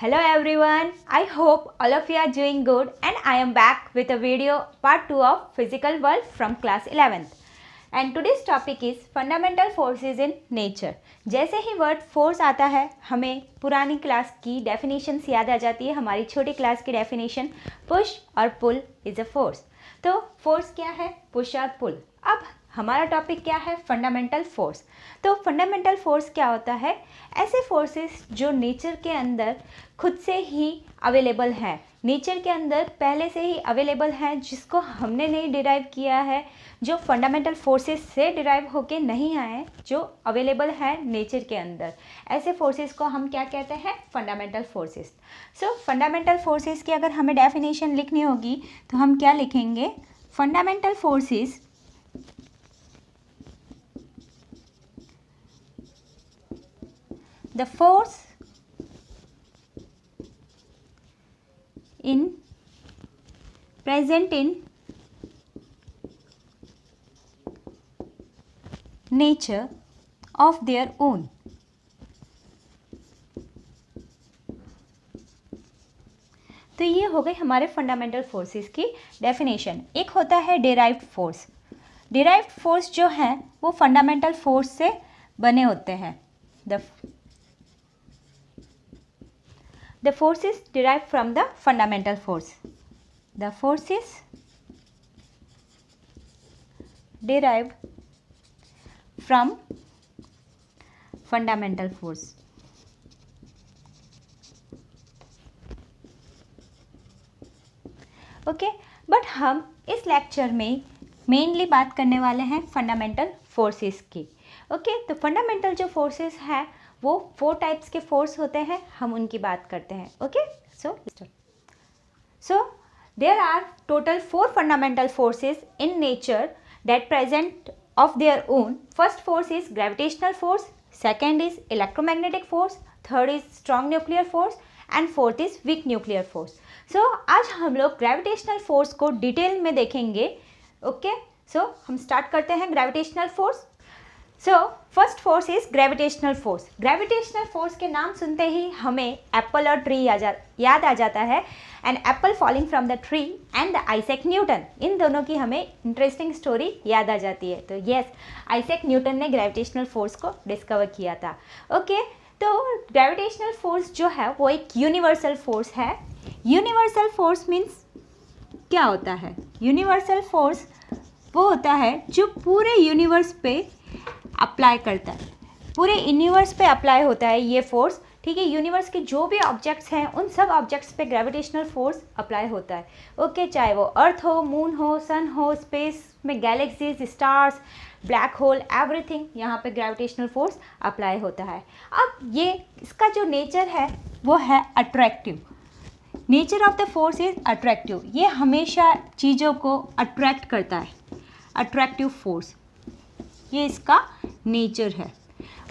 Hello everyone, I hope all of you are doing good and I am back with a video part 2 of Physical World from class 11th. And today's topic is Fundamental Forces in Nature. जैसे ही word force आता है हमें पुरानी class की definitions याद आ जाती है, हमारी छोटी क्लास की डेफिनेशन पुश और पुल इज़ अ फोर्स. तो फोर्स क्या है? पुश और पुल. अब हमारा टॉपिक क्या है? Fundamental force. तो फंडामेंटल फोर्स क्या होता है? ऐसे फोर्सेस जो नेचर के अंदर खुद से ही अवेलेबल है, नेचर के अंदर पहले से ही अवेलेबल है, जिसको हमने नहीं डिराइव किया है, जो फंडामेंटल फोर्सेस से डिराइव होके नहीं आए, जो अवेलेबल है नेचर के अंदर. ऐसे फोर्सेस को हम क्या कहते हैं? Fundamental forces. सो फंडामेंटल फोर्सेस की अगर हमें डेफिनेशन लिखनी होगी तो हम क्या लिखेंगे? Fundamental forces the force in present in nature of their own. तो ये हो गई हमारे फंडामेंटल फोर्सेस की डेफिनेशन. एक होता है डिराइव्ड फोर्स. डिराइव्ड फोर्स जो है वो फंडामेंटल फोर्स से बने होते हैं. The forces derived from the fundamental force. The forces derived from fundamental force. Okay, but हम इस लेक्चर में मेनली बात करने वाले हैं फंडामेंटल फोर्सेस की. ओके, तो फंडामेंटल जो फोर्सेस है वो 4 टाइप्स के फोर्स होते हैं, हम उनकी बात करते हैं. Okay, so there are total 4 fundamental forces in nature that present of their own. First force is gravitational force, second is electromagnetic force, third is strong nuclear force and fourth is weak nuclear force. So आज हम लोग gravitational force को detail में देखेंगे. Okay, सो हम start करते हैं gravitational force. So first force is gravitational force. Gravitational force के नाम सुनते ही हमें एप्पल और ट्री याद आ जाता है. And apple falling from the tree and the Isaac Newton, इन दोनों की हमें इंटरेस्टिंग स्टोरी याद आ जाती है. तो यस, आइजैक न्यूटन ने ग्रेविटेशनल फोर्स को डिस्कवर किया था. ओके, तो ग्रेविटेशनल फोर्स जो है वो एक यूनिवर्सल फोर्स है. यूनिवर्सल फोर्स मीन्स क्या होता है? यूनिवर्सल फोर्स वो होता है जो पूरे यूनिवर्स पे अप्लाई करता है, पूरे यूनिवर्स पे अप्लाई होता है ये फोर्स. ठीक है, यूनिवर्स के जो भी ऑब्जेक्ट्स हैं उन सब ऑब्जेक्ट्स पे ग्रेविटेशनल फोर्स अप्लाई होता है. ओके, चाहे वो अर्थ हो, मून हो, सन हो, स्पेस में galaxies, stars, black hole, everything, यहाँ पे ग्रेविटेशनल फोर्स अप्लाई होता है. अब ये इसका जो नेचर है वो है attractive. Nature of the force is attractive. ये हमेशा चीज़ों को अट्रैक्ट करता है. अट्रैक्टिव फोर्स ये इसका नेचर है.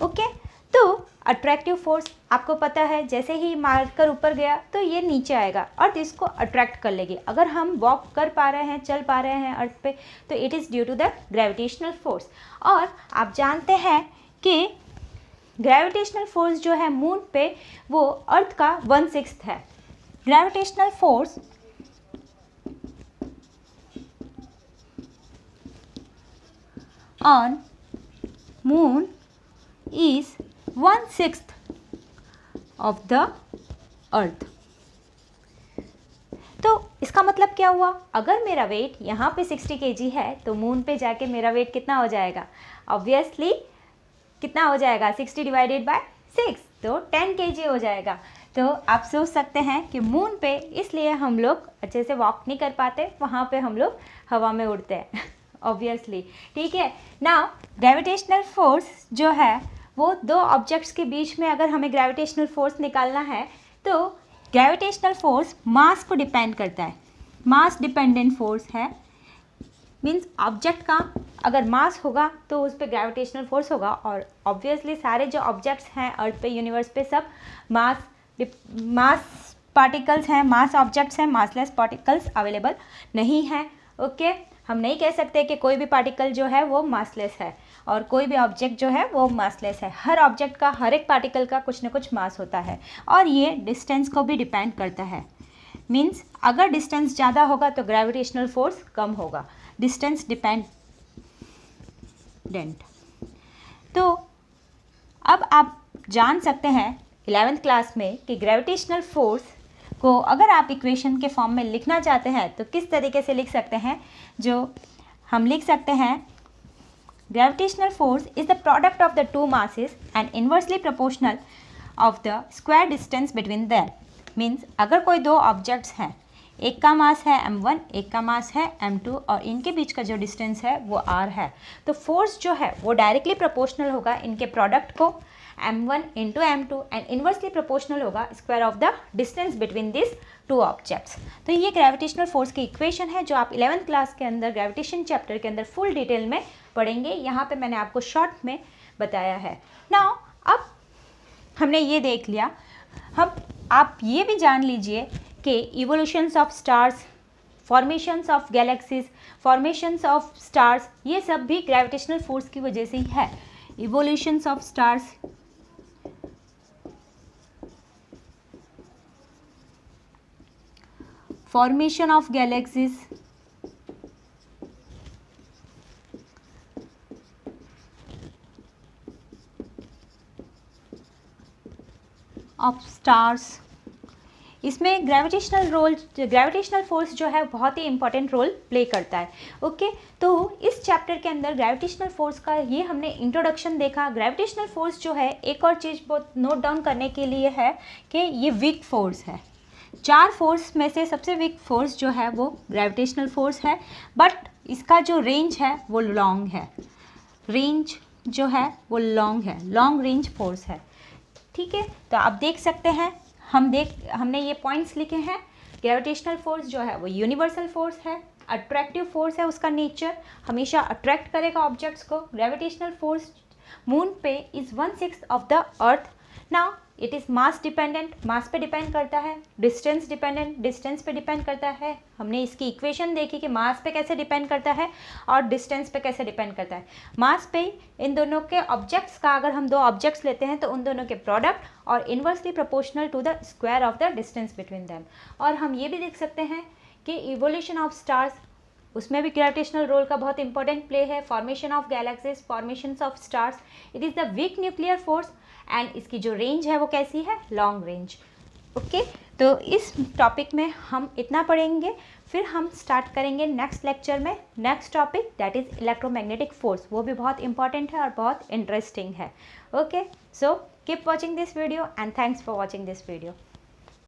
ओके, तो अट्रैक्टिव फोर्स आपको पता है, जैसे ही मारकर ऊपर गया तो ये नीचे आएगा, अर्थ इसको अट्रैक्ट कर लेगी. अगर हम वॉक कर पा रहे हैं, चल पा रहे हैं अर्थ पे, तो it is due to the gravitational force. और आप जानते हैं कि ग्रेविटेशनल फोर्स जो है मून पे वो अर्थ का 1/6 है. Gravitational force on moon is 1/6 of the earth. तो इसका मतलब क्या हुआ? अगर मेरा वेट यहाँ पे 60 kg है तो मून पे जाके मेरा वेट कितना हो जाएगा? ऑब्वियसली कितना हो जाएगा? 60 डिवाइडेड बाय 6, तो 10 kg हो जाएगा. तो आप सोच सकते हैं कि मून पे इसलिए हम लोग अच्छे से वॉक नहीं कर पाते, वहाँ पे हम लोग हवा में उड़ते हैं. ऑब्वियसली. ठीक है, नाउ ग्रेविटेशनल फोर्स जो है वो 2 ऑब्जेक्ट्स के बीच में अगर हमें ग्रेविटेशनल फोर्स निकालना है तो ग्रेविटेशनल फोर्स मास को डिपेंड करता है. मास डिपेंडेंट फोर्स है. मीन्स ऑब्जेक्ट का अगर मास होगा तो उस पर ग्रेविटेशनल फोर्स होगा. और ऑब्वियसली सारे जो ऑब्जेक्ट्स हैं अर्थ पे, यूनिवर्स पे, सब मास पार्टिकल्स हैं, मास ऑब्जेक्ट्स हैं, मासलेस पार्टिकल्स अवेलेबल नहीं हैं. ओके, हम नहीं कह सकते कि कोई भी पार्टिकल जो है वो मासलेस है. और कोई भी ऑब्जेक्ट जो है वो मासलेस है। हर ऑब्जेक्ट का, हर एक पार्टिकल का कुछ ना कुछ मास होता है और ये डिस्टेंस को भी डिपेंड करता है। मीन्स अगर डिस्टेंस ज़्यादा होगा तो ग्रेविटेशनल फोर्स कम होगा, डिस्टेंस डिपेंडेंट। तो अब आप जान सकते हैं 11th क्लास में कि ग्रेविटेशनल फोर्स को अगर आप इक्वेशन के फॉर्म में लिखना चाहते हैं तो किस तरीके से लिख सकते हैं। जो हम लिख सकते हैं, gravitational force is the product of the two masses and inversely proportional of the square distance between them. Means अगर कोई दो ऑब्जेक्ट्स हैं, एक का मास है m1, एक का मास है m2 और इनके बीच का जो डिस्टेंस है वो r है, तो फोर्स जो है वो डायरेक्टली प्रोपोर्शनल होगा इनके प्रोडक्ट को m1 into m2 and inversely proportional होगा square of the distance between this two objects. तो ये ग्रेविटेशनल फोर्स की इक्वेशन है जो आप 11th क्लास के अंदर ग्रेविटेशन चैप्टर के अंदर फुल डिटेल में पढ़ेंगे। यहाँ पे मैंने आपको शॉर्ट में बताया है। नाउ अब हमने ये देख लिया, हम आप ये भी जान लीजिए कि evolutions of stars, formations of galaxies, formations of stars, ये सब भी ग्रेविटेशनल फोर्स की वजह से ही है। Evolutions of stars, formation of galaxies, of stars, इसमें ग्रेविटेशनल फोर्स जो है बहुत ही इंपॉर्टेंट रोल प्ले करता है। ओके, तो इस चैप्टर के अंदर ग्रेविटेशनल फोर्स का ये हमने इंट्रोडक्शन देखा। ग्रेविटेशनल फोर्स जो है, एक और चीज़ बहुत नोट डाउन करने के लिए है कि ये वीक फोर्स है। 4 फोर्स में से सबसे वीक फोर्स जो है वो ग्रेविटेशनल फोर्स है, बट इसका जो रेंज है वो लॉन्ग है। रेंज जो है वो लॉन्ग है, लॉन्ग रेंज फोर्स है। ठीक है, तो आप देख सकते हैं, हमने ये पॉइंट्स लिखे हैं। ग्रेविटेशनल फोर्स जो है वो यूनिवर्सल फोर्स है, अट्रैक्टिव फोर्स है, उसका नेचर हमेशा अट्रैक्ट करेगा ऑब्जेक्ट्स को। ग्रेविटेशनल फोर्स मून पे is 1/6 of the earth. Now it is mass dependent, mass पे डिपेंड करता है। डिस्टेंस डिपेंडेंट, डिस्टेंस पे डिपेंड करता है। हमने इसकी इक्वेशन देखी कि मास पे कैसे डिपेंड करता है और डिस्टेंस पे कैसे डिपेंड करता है। मास पे इन दोनों के ऑब्जेक्ट्स का, अगर हम दो ऑब्जेक्ट्स लेते हैं तो उन दोनों के प्रोडक्ट और inversely proportional to the square of the distance between them. और हम ये भी देख सकते हैं कि इवोल्यूशन ऑफ स्टार्स, उसमें भी ग्रेविटेशनल रोल का बहुत इंपॉर्टेंट प्ले है। Formation of galaxies, formation of stars, it is the week nuclear force and इसकी जो रेंज है वो कैसी है, लॉन्ग रेंज। ओके, तो इस टॉपिक में हम इतना पढ़ेंगे, फिर हम स्टार्ट करेंगे नेक्स्ट लेक्चर में next topic, that is electromagnetic force. वो भी बहुत इंपॉर्टेंट है और बहुत इंटरेस्टिंग है। Okay, so keep watching this video and thanks for watching this video.